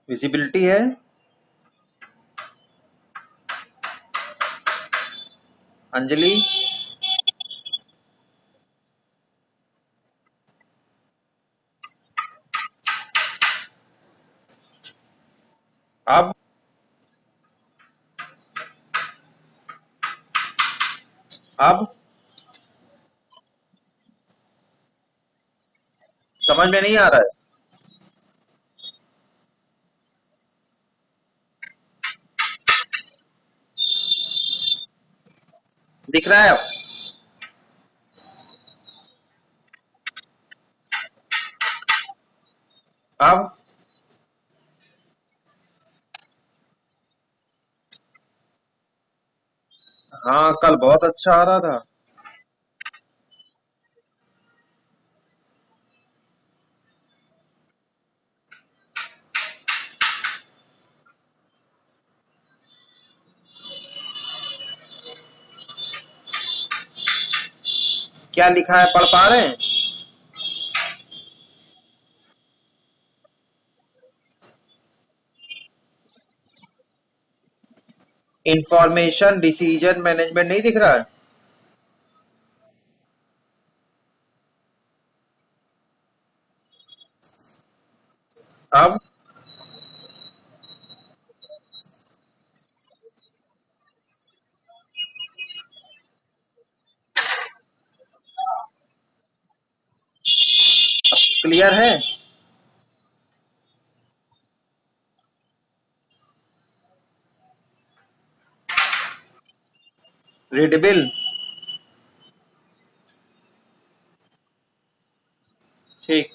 Visibility है। अंजलि, अब अब समझ में नहीं आ रहा है? दिख रहा है अब? अब हाँ, कल बहुत अच्छा आ रहा था। क्या लिखा है, पढ़ पा रहे हैं? इंफॉर्मेशन डिसीजन मैनेजमेंट नहीं दिख रहा है? अब क्लियर है? रीडेबल? ठीक।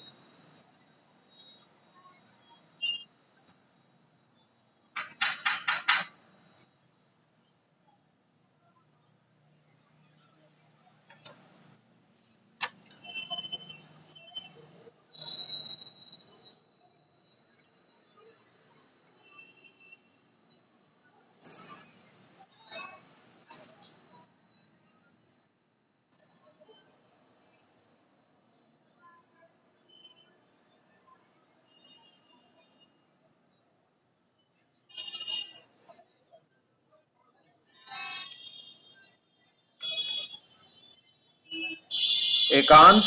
एकांश,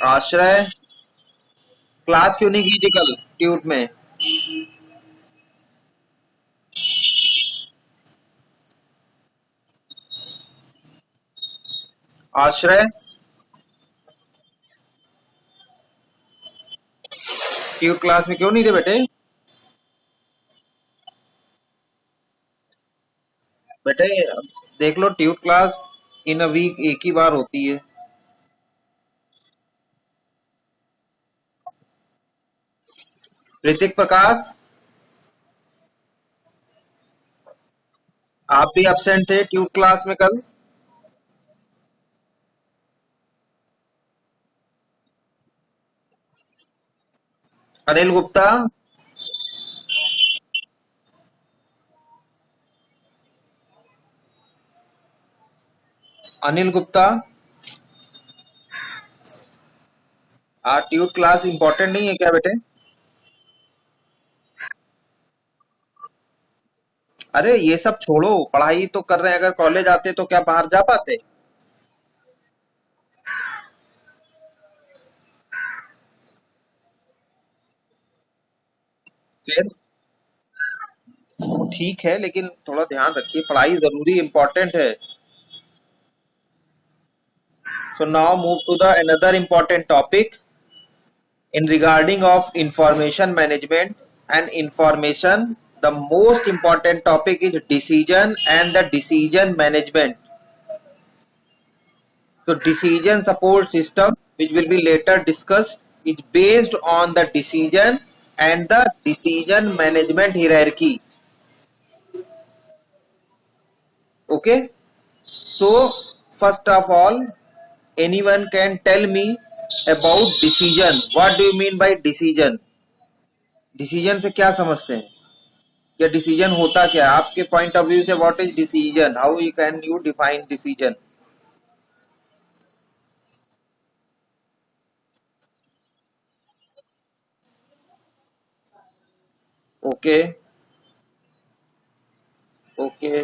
आश्रय, क्लास क्यों नहीं की थी कल ट्यूट में? आश्रय, ट्यूट क्लास में क्यों नहीं थे बेटे? बेटे देख लो, tute class in a week एक ही बार होती है। ऋतिक प्रकाश, आप भी एब्सेंट थे ट्यूट क्लास में कल। Anil Gupta, Anil Gupta, tweet class important नहीं है क्या बेटे? अरे ये सब छोड़ो, पढ़ाई तो कर रहे हैं, अगर कॉलेज आते तो क्या बाहर जा पाते? फिर ठीक है, लेकिन थोड़ा ध्यान रखिए, पढ़ाई जरूरी इंपॉर्टेंट है। So now move to the another important topic in regarding of information management and information. The most important topic is decision and the decision management. So decision support system, which will be later discussed, is based on the decision and the decision management hierarchy. Okay. So first of all, anyone can tell me about decision. What do you mean by decision? Decision से क्या समझते हैं, या decision होता क्या है आपके point of view से? What is decision? How you can you define decision? Okay okay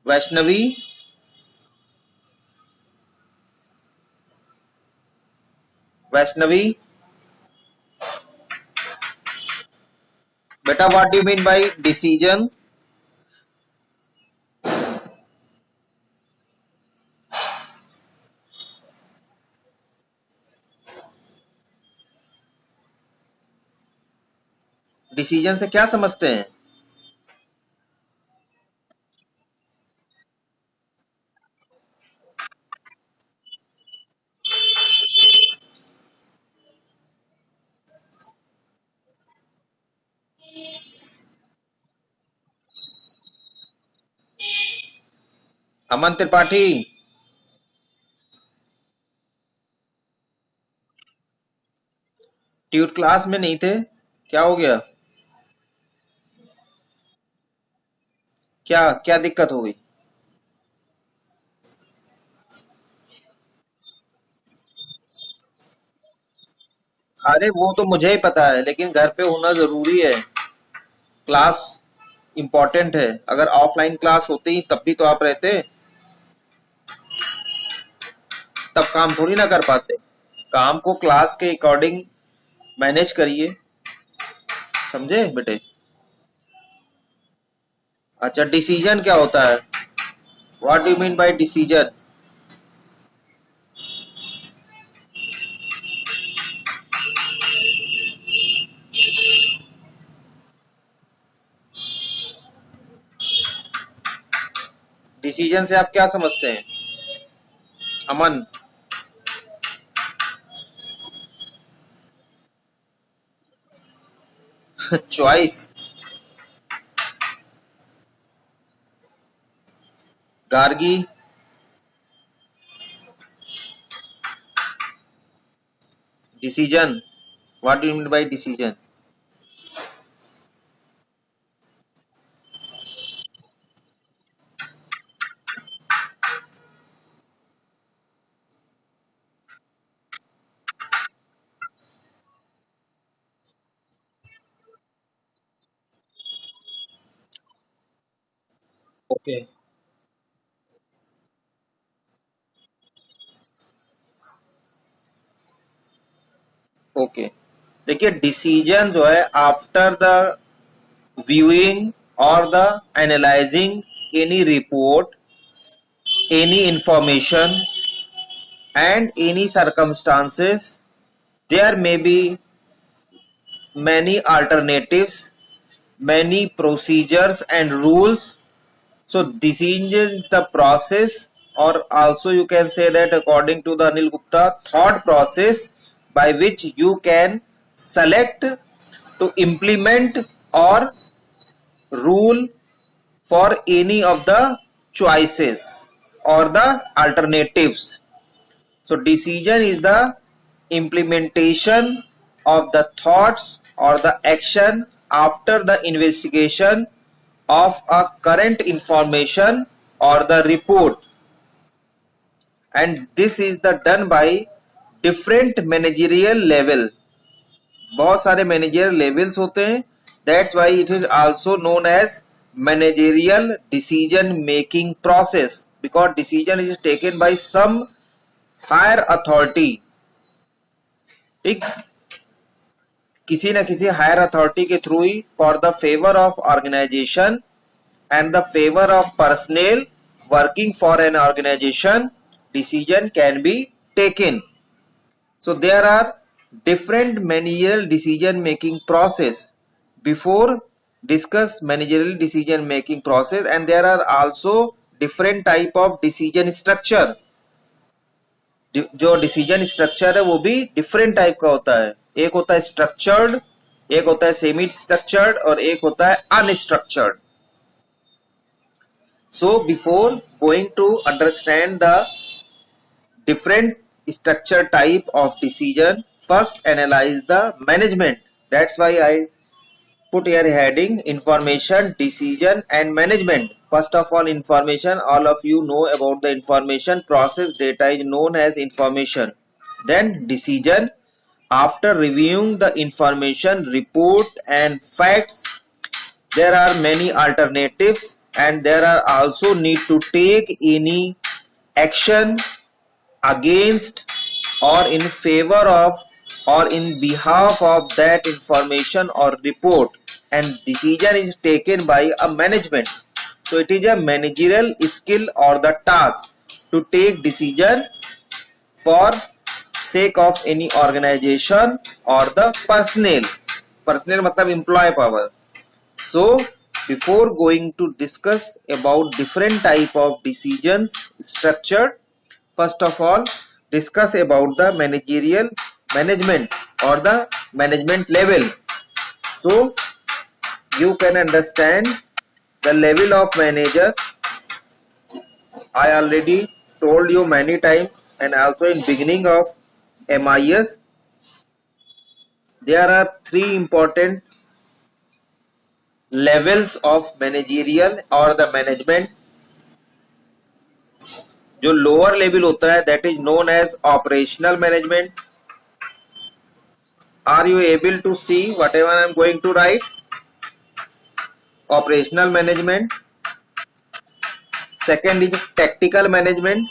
Vaishnavi Vaishnavi बेटा what do mean by decision? Decision से क्या समझते हैं? अमन त्रिपाठी, ट्यूट क्लास में नहीं थे? क्या हो गया? क्या क्या दिक्कत हो गई? अरे वो तो मुझे ही पता है, लेकिन घर पे होना जरूरी है। क्लास इंपॉर्टेंट है। अगर ऑफलाइन क्लास होती तब भी तो आप रहते, तब काम थोड़ी ना कर पाते। काम को क्लास के अकॉर्डिंग मैनेज करिए, समझे बेटे? अच्छा, डिसीजन क्या होता है? What do mean by decision? Decision से आप क्या समझते हैं Aman? Choice. Gargi, decision, what do you mean by decision? Okay okay, देखिए डिसीजन जो है after the viewing or the analyzing any report, any information and any circumstances, there may be many alternatives, many procedures and rules. So decision is the process, or also you can say that according to the Anil Gupta, thought process by which you can select to implement or rule for any of the choices or the alternatives. So decision is the implementation of the thoughts or the action after the investigation of a current information or the report, and this is the done by different managerial level. बहुत सारे managerial levels होते हैं, that's why it is also known as managerial decision making process, because decision is taken by some higher authority. ठीक, किसी न किसी higher authority के through ही for the favour of organisation and the favour of personal working for an organisation decision can be taken. So there are different managerial decision making process. Before discuss managerial decision making process, and there are also different type of decision structure. जो decision structure है वो भी different type का होता है. एक होता है स्ट्रक्चर्ड, एक होता है सेमी स्ट्रक्चर्ड और एक होता है unstructured. So before going to understand the different structure type of decision, first analyze the management. That's why I put here heading information, decision and management. First of all, information. All of you know about the information process. Data is known as information. Then decision. After reviewing the information, report and facts, there are many alternatives and there are also need to take any action against or in favor of or in behalf of that information or report, and decision is taken by a management. So it is a managerial skill or the task to take decision for sake of any organization or the personnel मतलब employee power. So before going to discuss about different type of decisions structured, first of all discuss about the managerial management or the management level. So you can understand the level of manager. I already told you many times and also in beginning of MIS there are three important levels of managerial or the management. जो lower level होता है that is known as operational management. Are you able to see whatever I am going to write? Operational management. Second is tactical management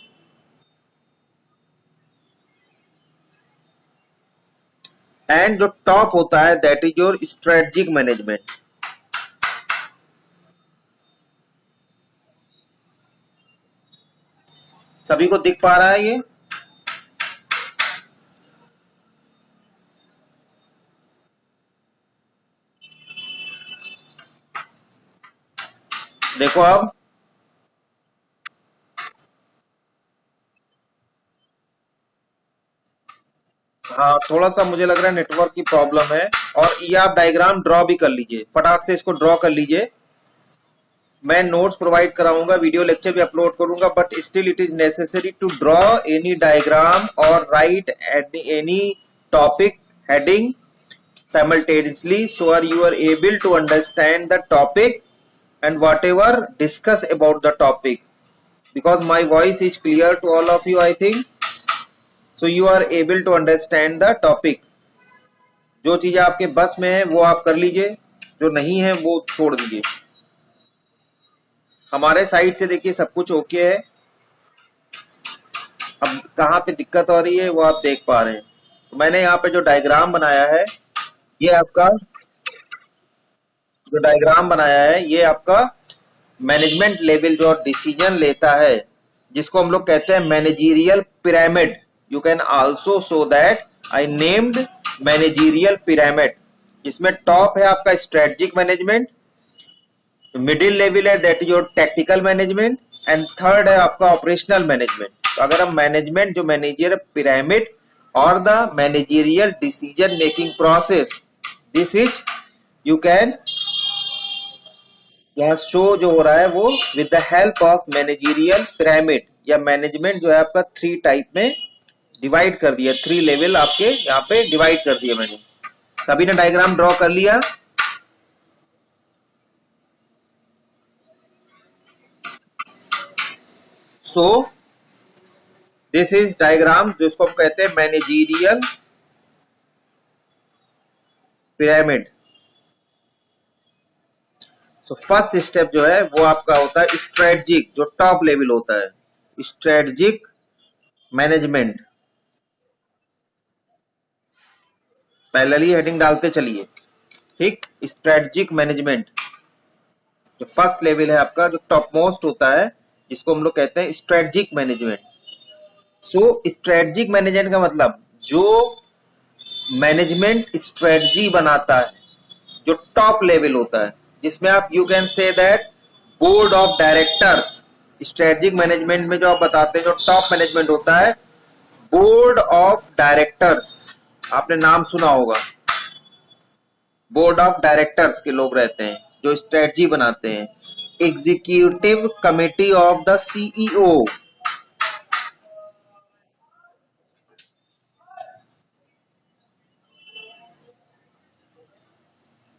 and जो top होता है that is your strategic management. सभी को दिख पा रहा है ये? देखो अब हाँ थोड़ा सा मुझे लग रहा है नेटवर्क की प्रॉब्लम है. और ये आप डायग्राम ड्रॉ भी कर लीजिए, फटाक से इसको ड्रॉ कर लीजिए. मैं नोट्स प्रोवाइड कराऊंगा, वीडियो लेक्चर भी अपलोड करूंगा, but still it is necessary to draw any diagram और write any topic heading simultaneously so you are able to understand the topic and whatever discuss about the topic, because my voice is clear to all of you I think, so you are able to understand the topic. जो चीजें आपके बस में है वो आप कर लीजिए, जो नहीं है वो छोड़ दीजिए. हमारे साइड से देखिए सब कुछ ओके है. अब कहाँ पे दिक्कत हो रही है वो आप देख पा रहे हैं. तो मैंने यहाँ पे जो डायग्राम बनाया है, ये आपका जो डायग्राम बनाया है ये आपका मैनेजमेंट लेवल जो डिसीजन लेता है, जिसको हम लोग कहते हैं managerial pyramid. You can also so that I named managerial pyramid, जिसमें टॉप है आपका स्ट्रेटेजिक मैनेजमेंट, मिडिल लेवल है that is your technical management and third है आपका ऑपरेशनल मैनेजमेंट. तो अगर हम मैनेजमेंट जो मैनेजर पिरामिड और the managerial decision making process, this is you can यहाँ शो जो हो रहा है वो with the help of managerial pyramid, या मैनेजमेंट जो है आपका थ्री टाइप में डिवाइड कर दिया, थ्री लेवल आपके यहाँ पे डिवाइड कर दिया मैंने. सभी ने डायग्राम ड्रॉ कर लिया? सो दिस इज डायग्राम जिसको हम कहते हैं managerial pyramid. So first step जो है वो आपका होता है स्ट्रेटजिक, जो टॉप लेवल होता है, स्ट्रेटजिक मैनेजमेंट. पैरेलली हेडिंग डालते चलिए, ठीक. स्ट्रेटजिक मैनेजमेंट जो फर्स्ट लेवल है आपका, जो टॉप मोस्ट होता है, जिसको हम लोग कहते हैं स्ट्रेटजिक मैनेजमेंट. सो स्ट्रेटजिक मैनेजमेंट का मतलब जो मैनेजमेंट स्ट्रेटजी बनाता है, जो टॉप लेवल होता है, जिसमें आप you can say that board of directors. Strategic management में जो आप बताते हैं जो टॉप मैनेजमेंट होता है, बोर्ड ऑफ डायरेक्टर्स, आपने नाम सुना होगा. बोर्ड ऑफ डायरेक्टर्स के लोग रहते हैं जो स्ट्रेटजी बनाते हैं. Executive committee of the CEO.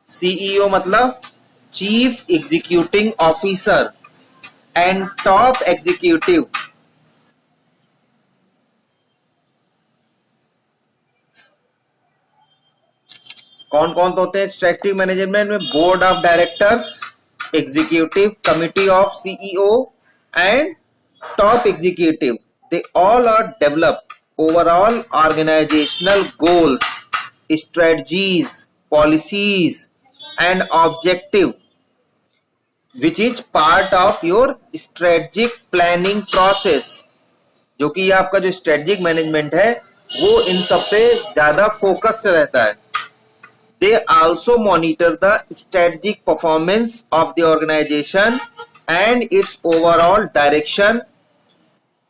CEO मतलब chief executive officer and top executive. कौन कौन तो होते हैं स्ट्रेटेजिक मैनेजमेंट में? Board of directors, executive committee of CEO and top executive, they all are develop overall organisational goals, strategies, policies and objective which is part of your strategic planning process. जो कि ये आपका जो strategic management है वो इन सब पे ज्यादा फोकस्ड रहता है. They also monitor the strategic performance of the organization and its overall direction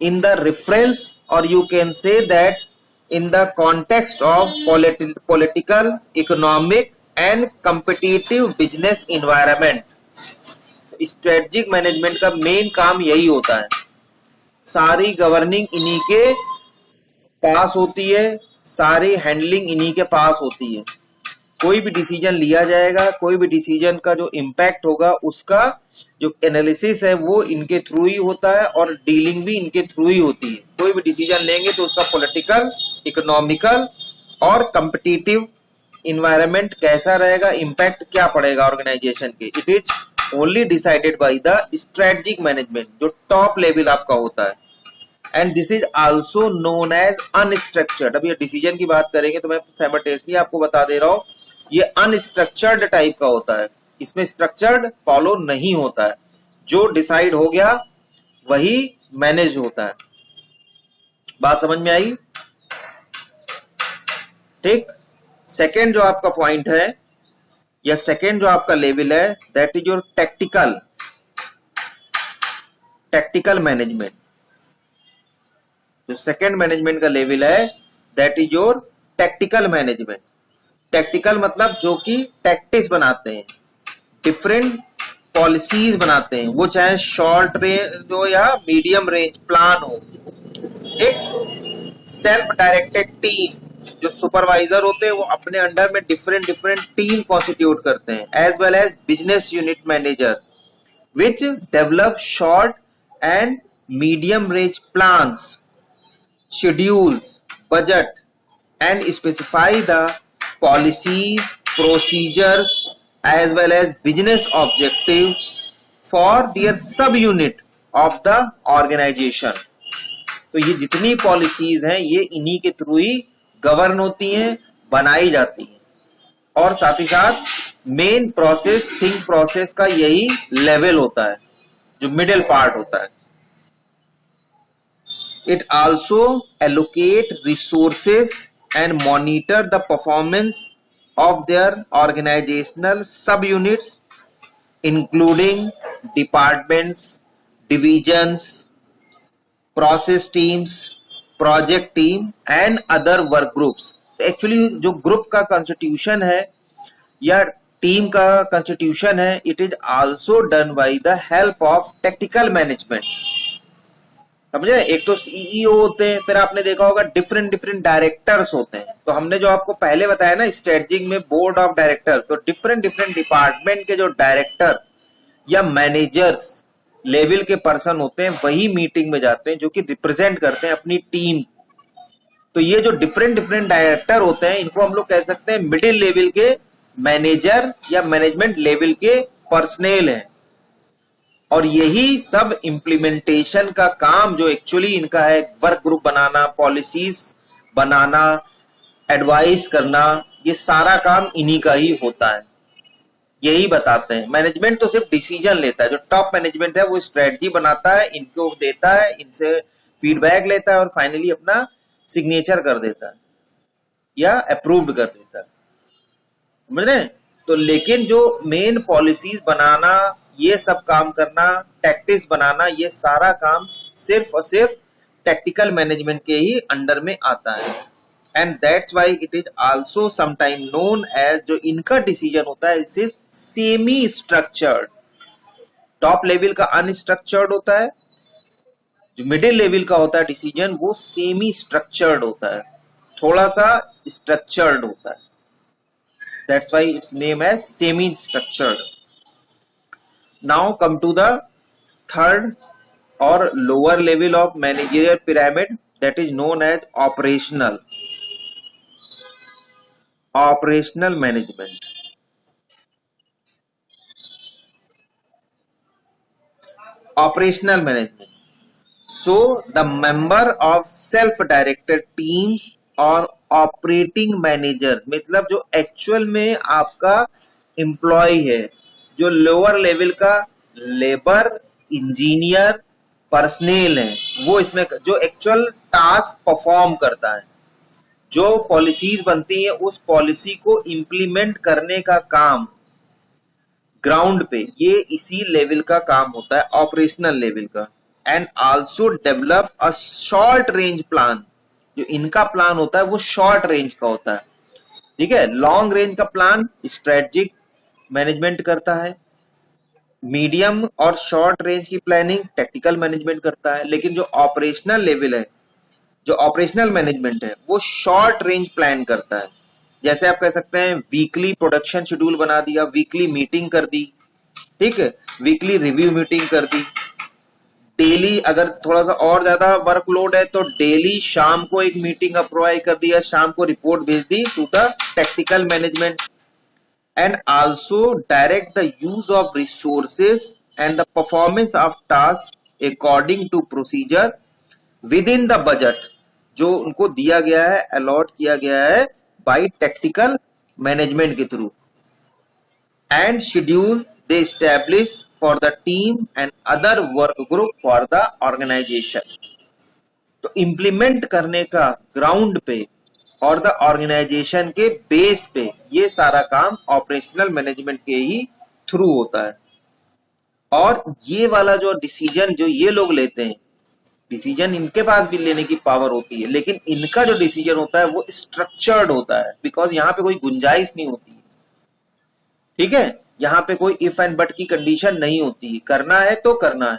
in the reference, or you can say that in the context of political, economic and competitive business environment. Strategic management का main काम यही होता है. सारी governing इन्हीं के पास होती है, सारी हैंडलिंग इन्हीं के पास होती है. कोई भी डिसीजन लिया जाएगा, कोई भी डिसीजन का जो इम्पैक्ट होगा उसका जो एनालिसिस है वो इनके थ्रू ही होता है और डीलिंग भी इनके थ्रू ही होती है. कोई भी डिसीजन लेंगे तो उसका पॉलिटिकल, इकोनॉमिकल और कॉम्पिटिटिव इन्वायरमेंट कैसा रहेगा, इम्पैक्ट क्या पड़ेगा ऑर्गेनाइजेशन के, it is only decided by the strategic management जो टॉप लेवल आपका होता है. And this is also known as unstructured. अब ये डिसीजन की बात करेंगे तो मैं साइमल्टेनियसली आपको बता दे रहा हूं ये अनस्ट्रक्चर्ड टाइप का होता है. इसमें स्ट्रक्चर्ड फॉलो नहीं होता है, जो डिसाइड हो गया वही मैनेज होता है. बात समझ में आई? ठीक. सेकेंड जो आपका पॉइंट है या सेकेंड जो आपका लेवल है that is your tactical management. जो सेकेंड मैनेजमेंट का लेवल है that is your tactical management. Tactical मतलब जो कि टैक्टिक्स बनाते हैं, डिफरेंट पॉलिसीज बनाते हैं, वो चाहे शॉर्ट रेंज हो या मीडियम रेंज प्लान हो. एक सेल्फ डायरेक्टेड टीम, जो सुपरवाइजर होते हैं वो अपने अंडर में डिफरेंट टीम कॉन्स्टिट्यूट करते हैं, as well as business unit manager which develop short and medium range plans, schedules, budget and specify the policies, procedures as well as business objectives for their subunit of the organization. तो ये जितनी policies हैं ये इन्हीं के through ही govern होती हैं, बनाई जाती हैं. और साथ ही साथ मेन प्रोसेस, थिंक प्रोसेस का यही लेवल होता है जो मिडिल पार्ट होता है. It also allocate resources and monitor the performance of their organizational subunits, including departments, divisions, process teams, project team and other work groups. Actually जो group का constitution है या टीम का constitution है, it is also done by the help of tactical management. समझे? एक तो CEO होते हैं, फिर आपने देखा होगा डिफरेंट डायरेक्टर्स होते हैं. तो हमने जो आपको पहले बताया ना स्ट्रेटेजिक में बोर्ड ऑफ डायरेक्टर, तो डिफरेंट डिपार्टमेंट के जो डायरेक्टर या मैनेजर्स लेवल के पर्सन होते हैं वही मीटिंग में जाते हैं जो कि रिप्रेजेंट करते हैं अपनी टीम. तो ये जो डिफरेंट डायरेक्टर होते हैं इनको हम लोग कह सकते हैं मिडिल लेवल के मैनेजर या मैनेजमेंट लेवल के पर्सनल हैं. और यही सब इम्प्लीमेंटेशन का काम जो एक्चुअली इनका है, वर्क ग्रुप बनाना, पॉलिसीज बनाना, एडवाइस करना, ये सारा काम इन्हीं का ही होता है. यही बताते हैं. मैनेजमेंट तो सिर्फ डिसीजन लेता है. जो टॉप मैनेजमेंट है वो स्ट्रेटजी बनाता है, इनको देता है, इनसे फीडबैक लेता है और फाइनली अपना सिग्नेचर कर देता है या अप्रूव्ड कर देता है. समझ रहे हैं? तो लेकिन जो मेन पॉलिसीज बनाना, ये सब काम करना, टैक्टिक्स बनाना, ये सारा काम सिर्फ और सिर्फ टैक्टिकल मैनेजमेंट के ही अंडर में आता है. And that's why it is also sometime known as, जो इनका डिसीजन होता है it is semi structured. Top level का अनस्ट्रक्चर्ड होता है, जो मिडिल लेवल का होता है डिसीजन वो सेमी स्ट्रक्चर्ड होता है, थोड़ा सा स्ट्रक्चर्ड होता है. That's why it's name as semi structured. Now come to the third or lower level of managerial pyramid that is known as operational. Operational management. Operational management, so the member of self directed teams और operating manager, मतलब जो actual में आपका employ है, जो lower level का labour, engineer, personal है, वो इसमें जो एक्चुअल टास्क परफॉर्म करता है, जो पॉलिसीज बनती है उस पॉलिसी को इम्प्लीमेंट करने का काम ग्राउंड पे, ये इसी लेवल का काम होता है, ऑपरेशनल लेवल का। And also develop a short range plan, जो इनका प्लान होता है वो शॉर्ट रेंज का होता है, ठीक है। लॉन्ग रेंज का प्लान स्ट्रेटेजिक मैनेजमेंट करता है, मीडियम और शॉर्ट रेंज की प्लानिंग टेक्निकल मैनेजमेंट करता है, लेकिन जो ऑपरेशनल लेवल है, जो ऑपरेशनल मैनेजमेंट है, वो शॉर्ट रेंज प्लान करता है। जैसे आप कह सकते हैं वीकली प्रोडक्शन शेड्यूल बना दिया, वीकली मीटिंग कर दी, ठीक है, वीकली रिव्यू मीटिंग कर दी, डेली अगर थोड़ा सा और ज्यादा वर्कलोड है तो डेली शाम को एक मीटिंग प्रोवाइड कर दिया, शाम को रिपोर्ट भेज दी to the technical management. And also direct the use of resources and the performance of task according to procedure with in the budget, जो उनको दिया गया है, अलॉट किया गया है बाय टेक्निकल मैनेजमेंट के through. And schedule they establish for the team and other work group for the organization। तो इम्प्लीमेंट करने का ग्राउंड पे और द ऑर्गेनाइजेशन के बेस पे ये सारा काम ऑपरेशनल मैनेजमेंट के ही थ्रू होता है। और ये वाला जो डिसीजन जो ये लोग लेते हैं, डिसीजन इनके पास भी लेने की पावर होती है, लेकिन इनका जो डिसीजन होता है वो स्ट्रक्चर्ड होता है, बिकॉज यहाँ पे कोई गुंजाइश नहीं होती, ठीक है। यहां पे कोई इफ एंड बट की कंडीशन नहीं होती, करना है तो करना है।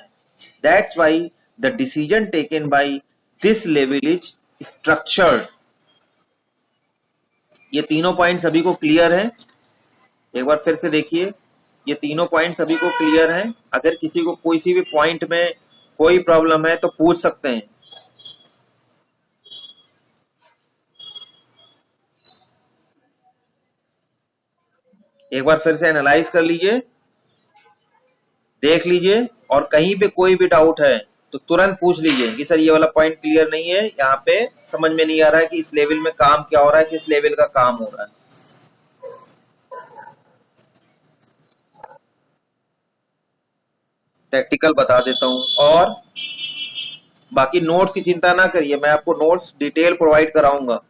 That's why the decision taken by this level is structured. ये तीनों पॉइंट सभी को क्लियर है? एक बार फिर से देखिए, ये तीनों पॉइंट सभी को क्लियर हैं? अगर किसी को कोई सी भी पॉइंट में कोई प्रॉब्लम है तो पूछ सकते हैं। एक बार फिर से एनालाइज कर लीजिए, देख लीजिए, और कहीं पे कोई भी डाउट है तो तुरंत पूछ लीजिए कि सर ये वाला पॉइंट क्लियर नहीं है, यहाँ पे समझ में नहीं आ रहा है कि इस लेवल में काम क्या हो रहा है, किस लेवल का काम हो रहा है। प्रैक्टिकल बता देता हूं, और बाकी नोट्स की चिंता ना करिए, मैं आपको नोट्स डिटेल प्रोवाइड कराऊंगा,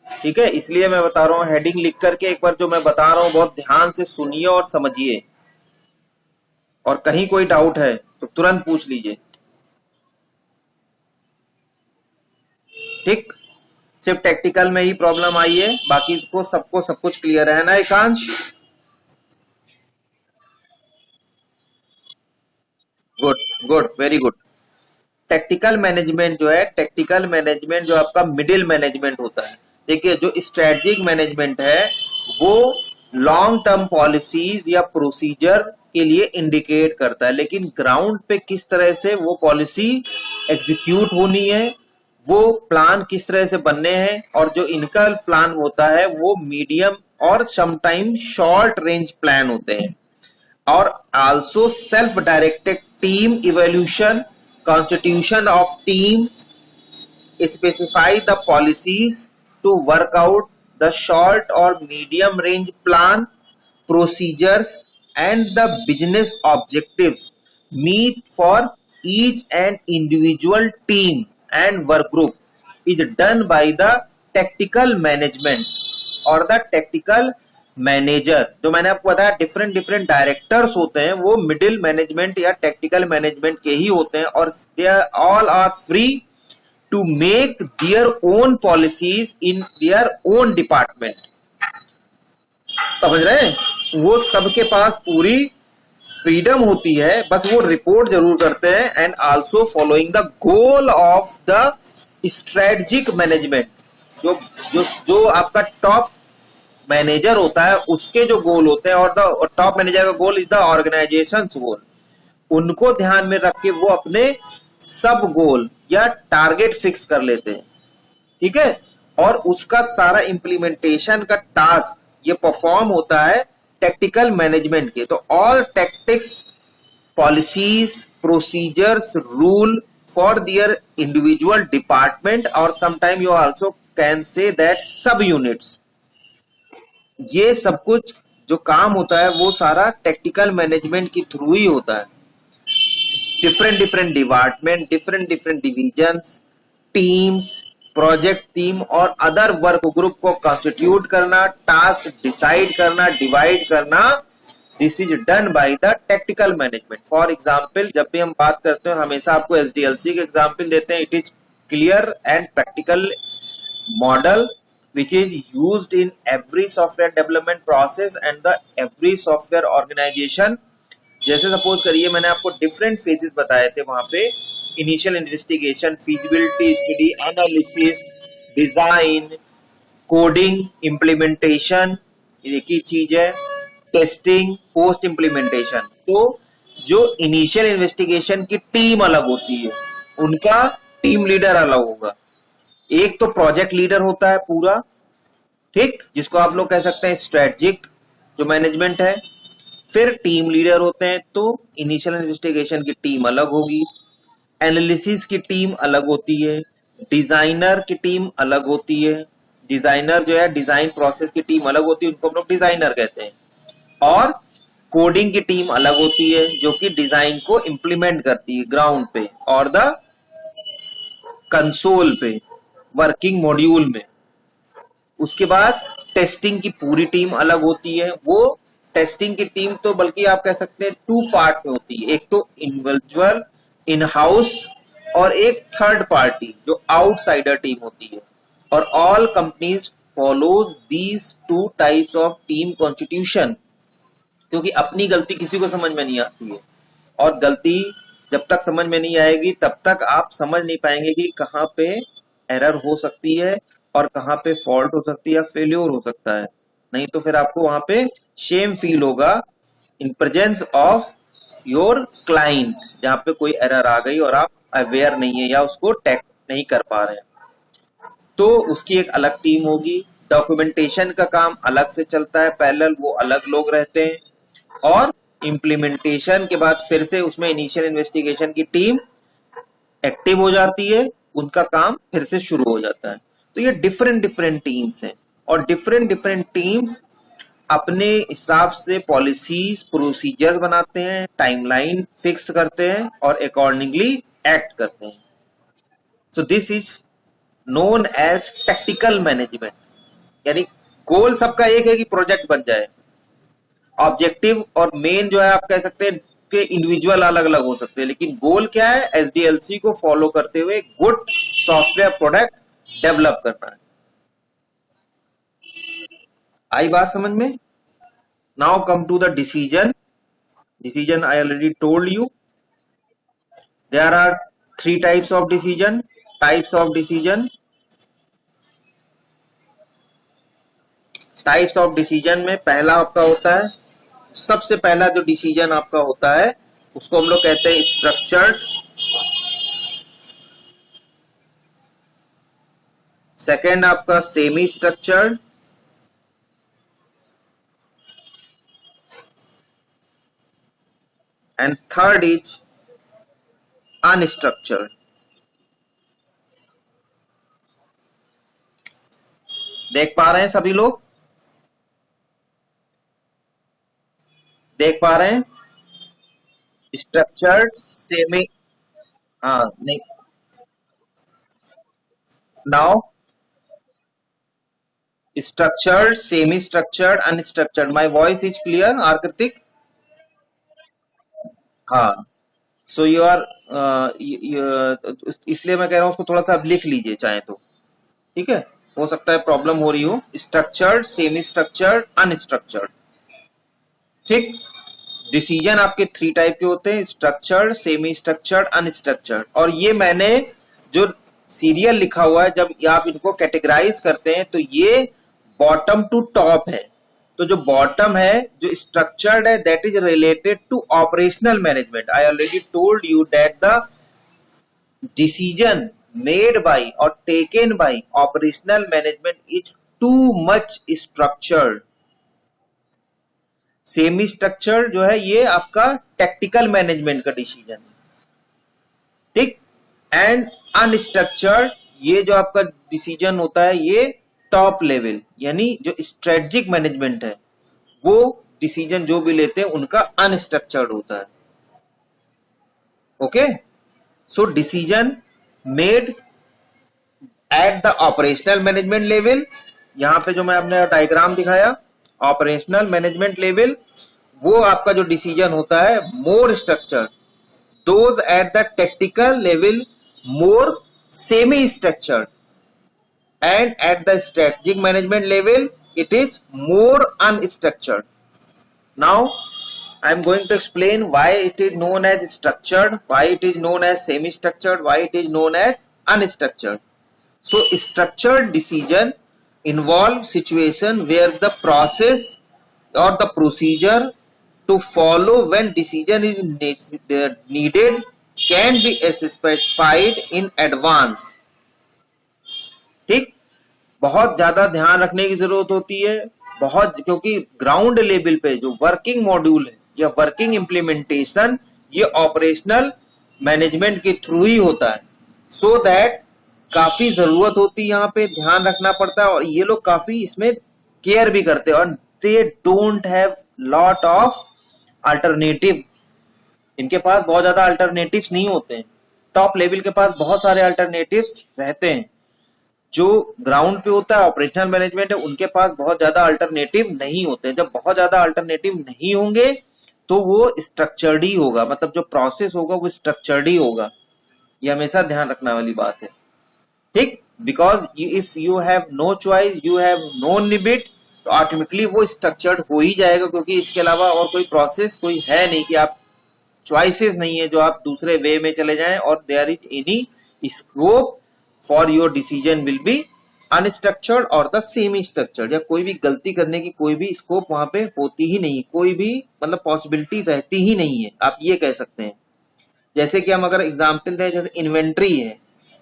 ठीक है। इसलिए मैं बता रहा हूँ, हेडिंग लिख करके एक बार जो मैं बता रहा हूँ बहुत ध्यान से सुनिए और समझिए, और कहीं कोई डाउट है तो तुरंत पूछ लीजिए, ठीक। सिर्फ टेक्निकल में ही प्रॉब्लम आई है, बाकी को सबको सब कुछ क्लियर है ना Ekansh? Good good, very good. Technical management जो है, टेक्निकल मैनेजमेंट जो आपका मिडिल मैनेजमेंट होता है, देखिए जो स्ट्रेटेजिक मैनेजमेंट है वो लॉन्ग टर्म पॉलिसीज या प्रोसीजर के लिए इंडिकेट करता है, लेकिन ग्राउंड पे किस तरह से वो पॉलिसी एग्जीक्यूट होनी है, वो प्लान किस तरह से बनने हैं, और जो इनका प्लान होता है वो मीडियम और समटाइम शॉर्ट रेंज प्लान होते हैं। और also self directed team evolution, constitution of team, specify the policies to work out the short or medium range plan, procedures and the business objectives meet for each and individual team and work group is done by the tactical management और the technical manager. जो मैंने आपको बताया different different directors होते हैं, वो middle management या technical management के ही होते हैं, और they all are free to make their own policies in their own department. समझ रहे हैं? वो सबके पास पूरी फ्रीडम होती है, बस वो रिपोर्ट जरूर करते हैं, and also following the goal of the strategic management. जो जो जो आपका टॉप मैनेजर होता है उसके जो गोल होते हैं, और द टॉप मैनेजर का गोल इज द ऑर्गेनाइजेशन गोल, उनको ध्यान में रख के वो अपने सब गोल या टारगेट फिक्स कर लेते हैं, ठीक है। और उसका सारा इंप्लीमेंटेशन का टास्क ये परफॉर्म होता है टैक्टिकल मैनेजमेंट के। तो all tactics, policies, procedures, rule for their individual department और sometime you also can say that sub units, ये सब कुछ जो काम होता है वो सारा टैक्टिकल मैनेजमेंट के थ्रू ही होता है। Different different department, different different divisions, teams, project team और अदर वर्क ग्रुप को कॉन्स्टिट्यूट करना, टास्क डिसाइड करना, डिवाइड करना, this is done by the tactical management. For example, जब भी हम बात करते हैं हमेशा आपको एसडीएलसी के एग्जाम्पल देते हैं। It is clear and practical model which is used in every software development process and the every software organization। जैसे सपोज करिए मैंने आपको डिफरेंट फेजेस बताए थे वहां पे, initial investigation, feasibility study, analysis, design, coding, implementation, एक ही चीज है, टेस्टिंग, पोस्ट इम्प्लीमेंटेशन। तो जो इनिशियल इन्वेस्टिगेशन की टीम अलग होती है, उनका टीम लीडर अलग होगा। एक तो प्रोजेक्ट लीडर होता है पूरा, ठीक, जिसको आप लोग कह सकते हैं स्ट्रेटजिक जो मैनेजमेंट है। फिर टीम लीडर होते हैं, तो इनिशियल इन्वेस्टिगेशन की टीम अलग होगी, एनालिसिस की टीम अलग होती है, डिजाइनर की टीम अलग होती है, डिजाइनर जो है डिजाइन प्रोसेस की टीम अलग होती है, उनको हम लोग डिजाइनर कहते हैं। और कोडिंग की टीम अलग होती है जो कि डिजाइन को इंप्लीमेंट करती है ग्राउंड पे और द कंसोल पे, वर्किंग मॉड्यूल में। उसके बाद टेस्टिंग की पूरी टीम अलग होती है। वो टेस्टिंग की टीम तो बल्कि आप कह सकते हैं टू पार्ट में होती है, एक तो इंडिविजुअल इन हाउस और एक थर्ड पार्टी जो आउटसाइडर टीम होती है। और all companies follows these two types of team constitution, क्योंकि अपनी गलती किसी को समझ में नहीं आती है, और गलती जब तक समझ में नहीं आएगी तब तक आप समझ नहीं पाएंगे कि कहाँ पे एरर हो सकती है और कहाँ पे फॉल्ट हो सकती है या फेल्योर हो सकता है। नहीं तो फिर आपको वहां पे शेम फील होगा in presence of your client, जहां पे कोई एरर आ गई और आप अवेयर नहीं है या उसको टैकल नहीं कर पा रहे हैं। तो उसकी एक अलग टीम होगी। डॉक्यूमेंटेशन का काम अलग से चलता है, पैरेलल, वो अलग लोग रहते हैं। और इम्प्लीमेंटेशन के बाद फिर से उसमें इनिशियल इन्वेस्टिगेशन की टीम एक्टिव हो जाती है, उनका काम फिर से शुरू हो जाता है। तो ये डिफरेंट डिफरेंट टीम्स हैं और डिफरेंट डिफरेंट टीम्स अपने हिसाब से पॉलिसीज, प्रोसीजर बनाते हैं, टाइमलाइन फिक्स करते हैं और अकॉर्डिंगली एक्ट करते हैं। So this is known as tactical management. यानी गोल सबका एक है कि प्रोजेक्ट बन जाए। ऑब्जेक्टिव और मेन जो है आप कह सकते हैं कि इंडिविजुअल अलग अलग हो सकते हैं, लेकिन गोल क्या है? एसडीएलसी को फॉलो करते हुए गुड सॉफ्टवेयर प्रोडक्ट डेवलप करना है। आई बात समझ में? Now come to the decision. Decision I already told you there are 3 types of decision. Types of decision, types of decision में पहला आपका होता है, सबसे पहला जो डिसीजन आपका होता है उसको हम लोग कहते हैं स्ट्रक्चर्ड। सेकेंड आपका semi structured. And third is unstructured. देख पा रहे हैं सभी लोग? देख पा रहे हैं? स्ट्रक्चर्ड, सेमी, हाँ नहीं, now structured, semi structured, unstructured. My voice is clear आकृतिक? हाँ, सो यू आर, इसलिए मैं कह रहा हूं उसको थोड़ा सा अब लिख लीजिए चाहे तो, ठीक है? हो सकता है प्रॉब्लम हो रही हो। स्ट्रक्चर्ड, सेमी स्ट्रक्चर्ड, अनस्ट्रक्चर्ड, ठीक। डिसीजन आपके 3 टाइप के होते हैं, स्ट्रक्चर्ड, सेमी स्ट्रक्चर्ड, अनस्ट्रक्चर्ड। और ये मैंने जो सीरियल लिखा हुआ है, जब आप इनको कैटेगराइज करते हैं तो ये बॉटम टू टॉप है। तो जो बॉटम है, जो स्ट्रक्चर्ड है, that is related to operational management. I already told you that the decision made by or taken by operational management is too much structured. Semi structured जो है ये आपका टेक्टिकल मैनेजमेंट का डिसीजन है, ठीक। एंड अनस्ट्रक्चर्ड ये जो आपका डिसीजन होता है ये टॉप लेवल यानी जो स्ट्रेटेजिक मैनेजमेंट है वो डिसीजन जो भी लेते हैं उनका अनस्ट्रक्चर्ड होता है। Okay, so decision made at the operational management level, यहां पे जो मैं आपने डायग्राम दिखाया ऑपरेशनल मैनेजमेंट लेवल, वो आपका जो डिसीजन होता है more structure, those at the tactical level more semi structured, and at the strategic management level it is more unstructured. Now I am going to explain why it is known as structured, why it is known as semi structured, why it is known as unstructured. So structured decision involve situation where the process or the procedure to follow when decision is needed can be specified in advance. ठीक, बहुत ज्यादा ध्यान रखने की जरूरत होती है, बहुत, क्योंकि ग्राउंड लेवल पे जो वर्किंग मॉड्यूल है या वर्किंग इंप्लीमेंटेशन ये ऑपरेशनल मैनेजमेंट के थ्रू ही होता है। सो दैट काफी जरूरत होती है, यहाँ पे ध्यान रखना पड़ता है और ये लोग काफी इसमें केयर भी करते हैं और they don't have lot of alternative, इनके पास बहुत ज्यादा अल्टरनेटिव्स नहीं होते हैं। टॉप लेवल के पास बहुत सारे अल्टरनेटिव्स रहते हैं, जो ग्राउंड पे होता है ऑपरेशनल मैनेजमेंट है उनके पास बहुत ज्यादा अल्टरनेटिव नहीं होते। जब बहुत ज्यादा अल्टरनेटिव नहीं होंगे तो वो स्ट्रक्चर्ड ही होगा, मतलब जो प्रोसेस होगा वो स्ट्रक्चर्ड ही होगा, ये हमेशा ध्यान रखने वाली बात है, ठीक। Because if you have no choice, you have no limit, तो ऑटोमेटिकली वो स्ट्रक्चर्ड हो ही जाएगा, क्योंकि इसके अलावा और कोई प्रोसेस कोई है नहीं कि आप चॉइसेस नहीं है जो आप दूसरे वे में चले जाएं और there is any scope for your decision will be unstructured और द सेमी स्ट्रक्चर्ड, या कोई भी गलती करने की कोई भी स्कोप वहां पे होती ही नहीं, कोई भी मतलब पॉसिबिलिटी रहती ही नहीं है, आप ये कह सकते हैं। जैसे कि हम अगर एग्जांपल दें, जैसे इन्वेंट्री है,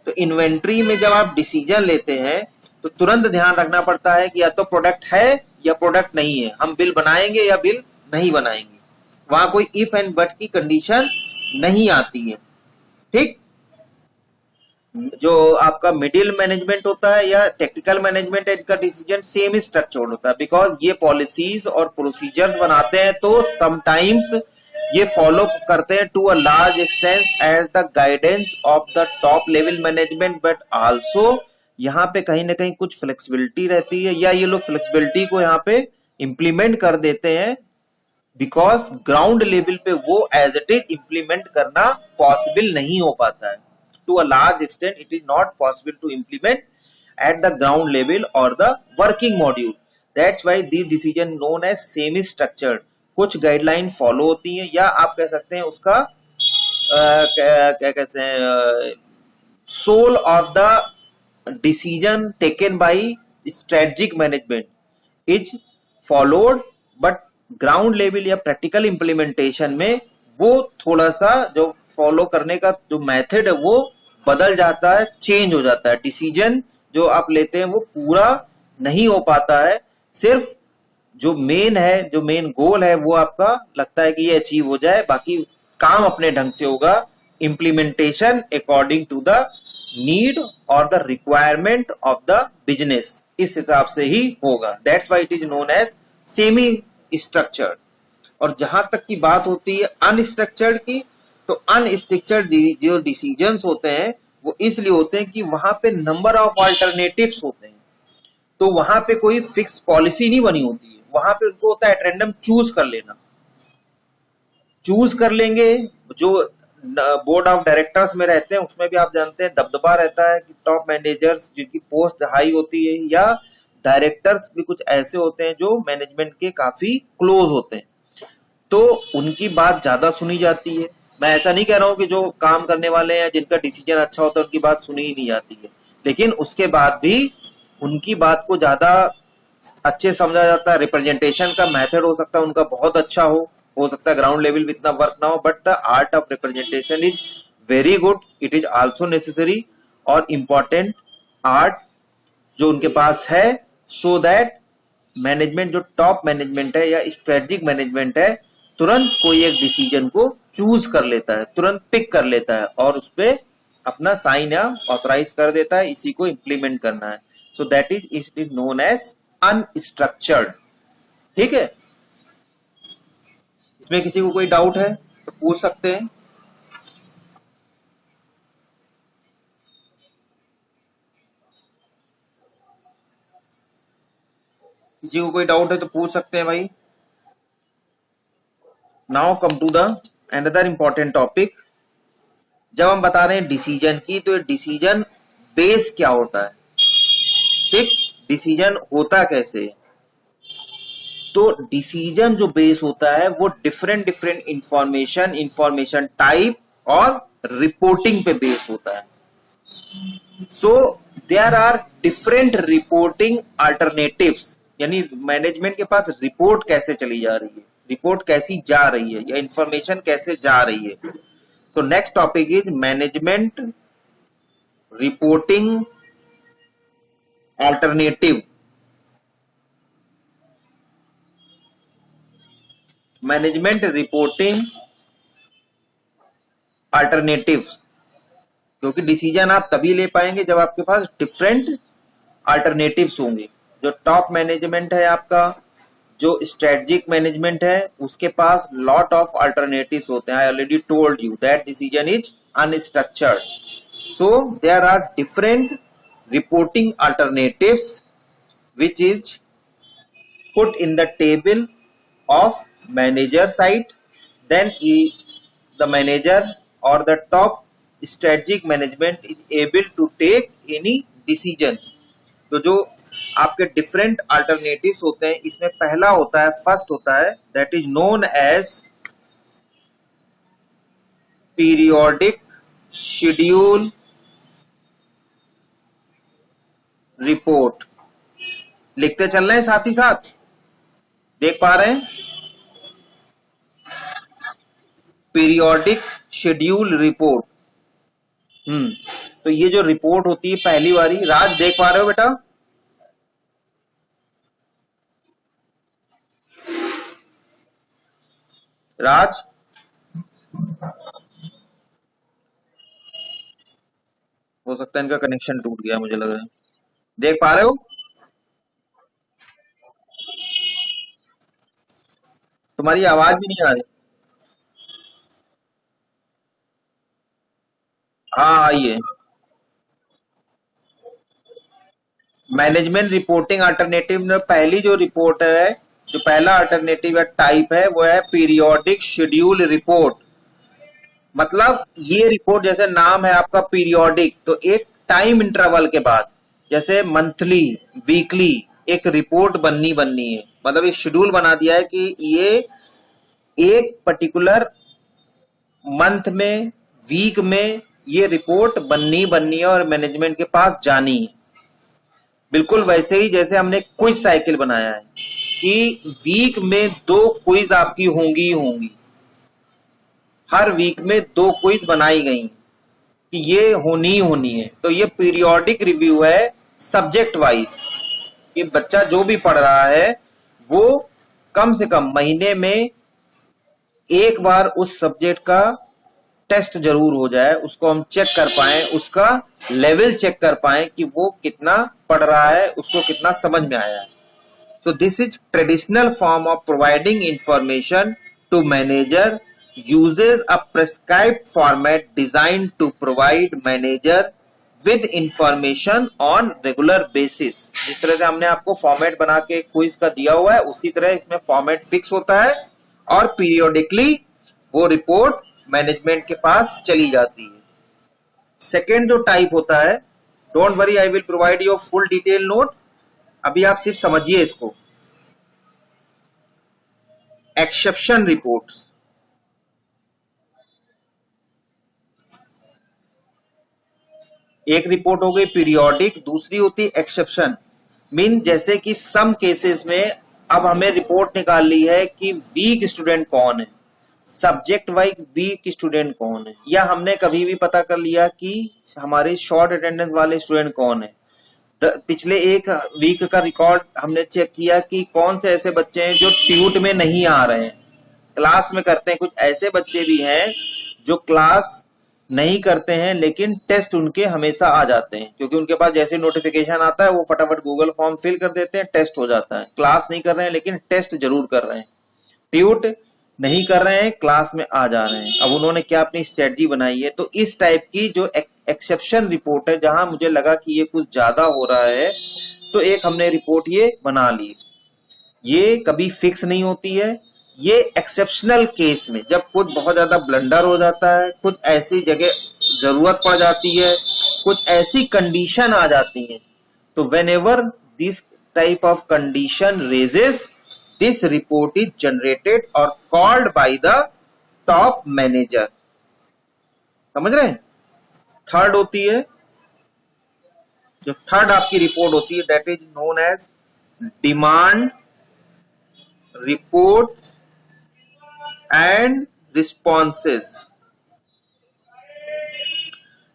तो इन्वेंट्री में जब आप डिसीजन लेते हैं तो तुरंत ध्यान रखना पड़ता है कि या तो प्रोडक्ट है या प्रोडक्ट नहीं है, हम बिल बनाएंगे या बिल नहीं बनाएंगे, वहां कोई इफ एंड बट की कंडीशन नहीं आती है, ठीक। जो आपका मिडिल मैनेजमेंट होता है या टेक्निकल मैनेजमेंट है, इनका डिसीजन सेम स्ट्रक्चर्ड होता है, बिकॉज ये पॉलिसीज और प्रोसीजर्स बनाते हैं तो समटाइम्स ये फॉलो करते हैं to a large extent as the guidance of the top level management, but also यहाँ पे कहीं ना कहीं कुछ फ्लेक्सिबिलिटी रहती है, या ये लोग फ्लेक्सिबिलिटी को यहाँ पे इम्प्लीमेंट कर देते हैं, बिकॉज ग्राउंड लेवल पे वो एज इट इज इम्प्लीमेंट करना पॉसिबल नहीं हो पाता है। To a large extent, it is not possible to implement at the ground level or the working module. That's why these decision known as semi-structured. कुछ guideline follow होती है, या आप कह सकते हैं उसका क्या कहते हैं, soul of the decision taken by strategic management is followed, but ground level या प्रैक्टिकल इंप्लीमेंटेशन में वो थोड़ा सा जो फॉलो करने का जो मेथड है वो बदल जाता है, चेंज हो जाता है, डिसीजन जो आप लेते हैं वो पूरा नहीं हो पाता है, सिर्फ जो मेन है, जो मेन गोल है वो आपका लगता है कि ये अचीव हो जाए, बाकी काम अपने ढंग से होगा, implementation according to the need और the requirement of the business, इस हिसाब से ही होगा। That's why it is known as semi structured. और जहां तक की बात होती है अनस्ट्रक्चर्ड की, तो अनस्ट्रक्चर्ड जो डिसीजंस होते हैं वो इसलिए होते हैं कि वहां पे नंबर ऑफ अल्टरनेटिव्स होते हैं, तो वहां पे कोई फिक्स पॉलिसी नहीं बनी होती है, वहां पे उनको होता है रैंडम चूज कर लेना, चूज कर लेंगे। जो बोर्ड ऑफ डायरेक्टर्स में रहते हैं उसमें भी आप जानते हैं दबदबा रहता है कि टॉप मैनेजर्स जिनकी पोस्ट हाई होती है, या डायरेक्टर्स भी कुछ ऐसे होते हैं जो मैनेजमेंट के काफी क्लोज होते हैं, तो उनकी बात ज्यादा सुनी जाती है। मैं ऐसा नहीं कह रहा हूं कि जो काम करने वाले हैं जिनका डिसीजन अच्छा होता है उनकी बात सुनी ही नहीं जाती है, लेकिन उसके बाद भी उनकी बात को ज्यादा अच्छे समझा जाता है। रिप्रेजेंटेशन का मेथड हो सकता है उनका बहुत अच्छा हो सकता है ग्राउंड लेवल में इतना वर्क ना हो, but the art of representation is very good, it is also necessary. और इम्पोर्टेंट आर्ट जो उनके पास है, सो दैट मैनेजमेंट जो टॉप मैनेजमेंट है या स्ट्रेटेजिक मैनेजमेंट है तुरंत कोई एक डिसीजन को चूज कर लेता है, तुरंत पिक कर लेता है और उस पर अपना साइन या ऑथराइज कर देता है, इसी को इंप्लीमेंट करना है। So that is known as unstructured. ठीक है, इसमें किसी को कोई डाउट है तो पूछ सकते हैं। किसी को कोई डाउट है तो पूछ सकते हैं भाई। Now come to the another important topic. जब हम बता रहे हैं डिसीजन की, तो डिसीजन बेस क्या होता है, ठीक, डिसीजन होता कैसे। तो डिसीजन जो बेस होता है वो डिफरेंट डिफरेंट इंफॉर्मेशन टाइप और रिपोर्टिंग पे बेस होता है। So there are different reporting alternatives, यानी मैनेजमेंट के पास रिपोर्ट कैसे चली जा रही है, रिपोर्ट कैसी जा रही है या इंफॉर्मेशन कैसे जा रही है। So next topic is management reporting alternative. Management reporting alternatives, क्योंकि डिसीजन आप तभी ले पाएंगे जब आपके पास डिफरेंट अल्टरनेटिव्स होंगे। जो टॉप मैनेजमेंट है आपका, जो स्ट्रेटेजिक मैनेजमेंट है, उसके पास लॉट ऑफ अल्टरनेटिव्स होते हैं। I already told you that decision is unstructured. So there are different reporting alternatives which is put in the table of manager side, then the manager or the top strategic management is able to take any decision। तो जो आपके different alternatives होते हैं, इसमें पहला होता है, first होता है, that is known as periodic schedule report. लिखते चल रहे हैं साथ ही साथ, देख पा रहे हैं, पीरियोडिक शेड्यूल रिपोर्ट। तो ये जो रिपोर्ट होती है पहली वाली, राज देख पा रहे हो बेटा, राज हो सकता है इनका कनेक्शन टूट गया, मुझे लग रहा है, देख पा रहे हो, तुम्हारी आवाज भी नहीं आ रही। हाँ आइए, मैनेजमेंट रिपोर्टिंग अल्टरनेटिव में पहली जो रिपोर्ट है, जो पहला अल्टरनेटिव या टाइप है वो है पीरियोडिक शेड्यूल रिपोर्ट। मतलब ये रिपोर्ट, जैसे नाम है आपका पीरियोडिक, तो एक टाइम इंटरवल के बाद, जैसे मंथली वीकली एक रिपोर्ट बननी है, मतलब एक शेड्यूल बना दिया है कि ये एक पर्टिकुलर मंथ में, वीक में ये रिपोर्ट बननी है और मैनेजमेंट के पास जानी है। बिल्कुल वैसे ही जैसे हमने क्विज साइकिल बनाया है कि वीक में 2 क्विज आपकी होंगी, हर वीक में 2 क्विज बनाई गई कि ये होनी है। तो ये पीरियोडिक रिव्यू है सब्जेक्ट वाइज, कि बच्चा जो भी पढ़ रहा है वो कम से कम महीने में एक बार उस सब्जेक्ट का टेस्ट जरूर हो जाए, उसको हम चेक कर पाए, उसका लेवल चेक कर पाए कि वो कितना पढ़ रहा है, उसको कितना समझ में आया है। So this is traditional form of providing information to manager, uses a prescribed format designed to provide manager with information on regular basis। जिस तरह से हमने आपको फॉर्मेट बना के क्विज का दिया हुआ है, उसी तरह इसमें फॉर्मेट फिक्स होता है और पीरियोडिकली वो रिपोर्ट मैनेजमेंट के पास चली जाती है। सेकेंड जो टाइप होता है, don't worry I will provide your full detail note, अभी आप सिर्फ समझिए इसको। एक्सेप्शन रिपोर्ट्स, एक रिपोर्ट हो गई पीरियोडिक, दूसरी होती है एक्सेप्शन। मीन जैसे कि सम केसेस में अब हमें रिपोर्ट निकाल ली है कि वीक स्टूडेंट कौन है, सब्जेक्ट वाइज वीक स्टूडेंट कौन है, या हमने कभी भी पता कर लिया कि हमारे शॉर्ट अटेंडेंस वाले स्टूडेंट कौन है। पिछले एक वीक का रिकॉर्ड हमने चेक किया कि कौन से ऐसे बच्चे हैं जो ट्यूट में नहीं आ रहे हैं, क्लास में करते हैं। कुछ ऐसे बच्चे भी हैं जो क्लास नहीं करते हैं लेकिन टेस्ट उनके हमेशा आ जाते हैं, क्योंकि उनके पास जैसे नोटिफिकेशन आता है वो फटाफट गूगल फॉर्म फिल कर देते हैं, टेस्ट हो जाता है। क्लास नहीं कर रहे हैं लेकिन टेस्ट जरूर कर रहे हैं, ट्यूट नहीं कर रहे हैं, क्लास में आ जा रहे हैं। अब उन्होंने क्या अपनी स्ट्रेटजी बनाई है, तो इस टाइप की जो एक्सेप्शन रिपोर्ट है, जहां मुझे लगा कि ये कुछ ज्यादा हो रहा है, तो एक हमने रिपोर्ट ये बना ली। ये कभी फिक्स नहीं होती है, ये एक्सेप्शनल केस में, जब कुछ बहुत ज्यादा ब्लंडर हो जाता है, कुछ ऐसी जगह जरूरत पड़ जाती है, कुछ ऐसी कंडीशन आ जाती है, तो whenever this type of condition raises, this report is generated और called by the top manager. समझ रहे हैं? थर्ड होती है, जो थर्ड आपकी रिपोर्ट होती है, that is known as demand reports and responses.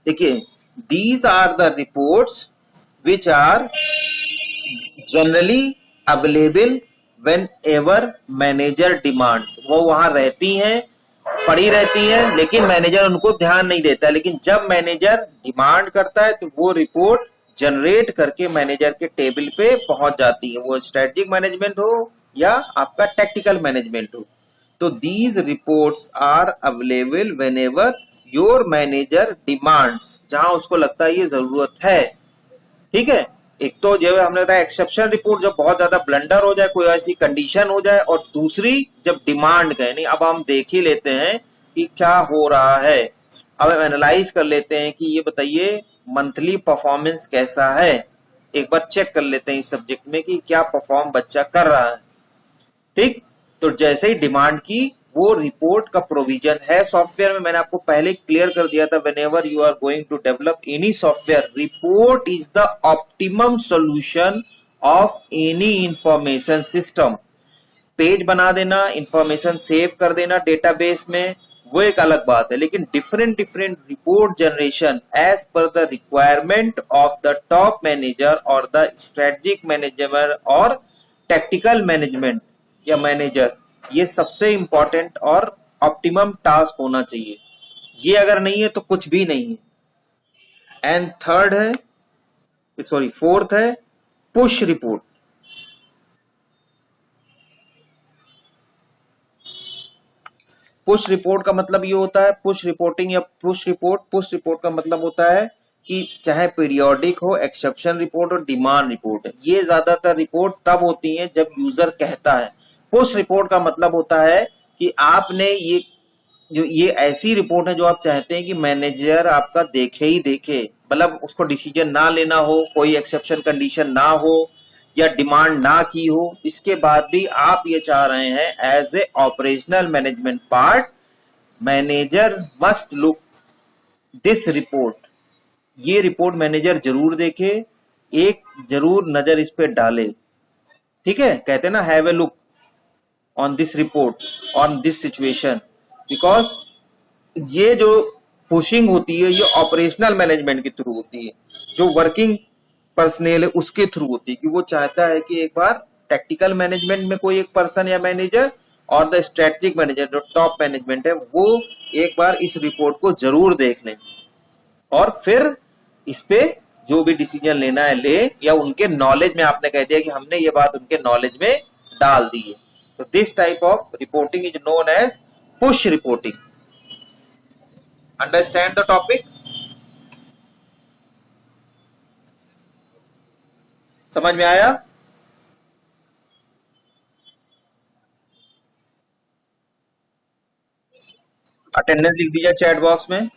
देखिए, these are the reports which are generally available whenever manager demands. वो वहां रहती हैं, पड़ी रहती हैं, लेकिन मैनेजर उनको ध्यान नहीं देता। लेकिन जब मैनेजर डिमांड करता है तो वो रिपोर्ट जनरेट करके मैनेजर के टेबल पे पहुंच जाती है, वो स्ट्रेटेजिक मैनेजमेंट हो या आपका टेक्निकल मैनेजमेंट हो। तो these reports are available whenever your manager demands, जहां उसको लगता है ये जरूरत है। ठीक है, एक तो जो हमने बताया एक्सेप्शन रिपोर्ट, जब बहुत ज्यादा ब्लंडर हो जाए, कोई ऐसी कंडीशन हो जाए, और दूसरी जब डिमांड गए। नहीं, अब हम देख ही लेते हैं कि क्या हो रहा है। अब हम एनालाइज कर लेते हैं कि ये बताइए मंथली परफॉर्मेंस कैसा है। एक बार चेक कर लेते हैं इस सब्जेक्ट में कि क्या परफॉर्म बच्चा कर रहा है। ठीक, तो जैसे ही डिमांड की, वो रिपोर्ट का प्रोविजन है सॉफ्टवेयर में। मैंने आपको पहले क्लियर कर दिया था, whenever you are going to develop any software, report is the optimum solution of any information system. Page बना देना, इंफॉर्मेशन सेव कर देना डेटाबेस में, वो एक अलग बात है, लेकिन different report generation as per the requirement of the top manager और द स्ट्रेटेजिक मैनेजर और टेक्निकल मैनेजमेंट या मैनेजर, ये सबसे इंपॉर्टेंट और ऑप्टिमम टास्क होना चाहिए। ये अगर नहीं है तो कुछ भी नहीं है। एंड थर्ड है, सॉरी फोर्थ है पुश रिपोर्ट। पुश रिपोर्ट का मतलब ये होता है, पुश रिपोर्टिंग या पुश रिपोर्ट का मतलब होता है कि चाहे पीरियोडिक हो, एक्सेप्शन रिपोर्ट और डिमांड रिपोर्ट है, ये ज्यादातर रिपोर्ट तब होती है जब यूजर कहता है। पुश रिपोर्ट का मतलब होता है कि आपने ये ऐसी रिपोर्ट है जो आप चाहते हैं कि मैनेजर आपका देखे ही देखे, मतलब उसको डिसीजन ना लेना हो, कोई एक्सेप्शन कंडीशन ना हो या डिमांड ना की हो, इसके बाद भी आप ये चाह रहे हैं as a operational management part, manager must look this report. ये रिपोर्ट मैनेजर जरूर देखे, एक जरूर नजर इस पे डाले। ठीक है, कहते हैं ना, have a look on this report on this situation, because ये जो पुशिंग होती है ये ऑपरेशनल मैनेजमेंट के थ्रू होती है, जो वर्किंग पर्सनल है उसके थ्रू होती है, कि वो चाहता है कि एक बार टेक्निकल मैनेजमेंट में कोई एक पर्सन या मैनेजर और द स्ट्रेटेजिक मैनेजर जो टॉप मैनेजमेंट है, वो एक बार इस रिपोर्ट को जरूर देख लें और फिर इस पे जो भी डिसीजन लेना है ले, या उनके नॉलेज में आपने कह दिया कि हमने ये बात उनके नॉलेज में डाल दी है। तो this type of reporting is known as push reporting. Understand the topic? समझ में आया? अटेंडेंस लिख दीजिए चैट बॉक्स में।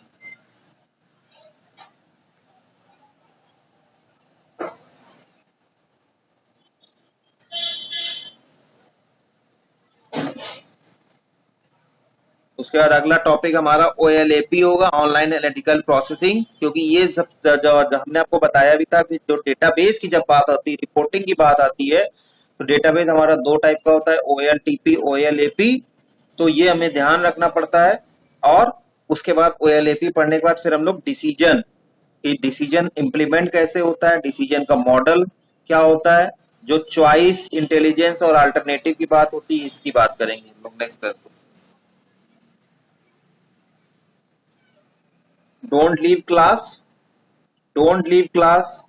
उसके बाद अगला टॉपिक हमारा OLAP होगा, ऑनलाइन एनालिटिकल प्रोसेसिंग, क्योंकि ये सब जो हमने आपको बताया भी था कि जो डेटाबेस की जब बात आती है, रिपोर्टिंग की बात आती है, तो डेटाबेस हमारा दो टाइप का होता है, OLTP OLAP। तो ये हमें ध्यान रखना पड़ता है। और उसके बाद ओएलएपी पढ़ने के बाद फिर हम लोग डिसीजन, कि डिसीजन इंप्लीमेंट कैसे होता है, डिसीजन का मॉडल क्या होता है, जो चॉइस, इंटेलिजेंस और अल्टरनेटिव की बात होती है, इसकी बात करेंगे हम लोग नेक्स्ट क्लास को। Don't leave class, don't leave class.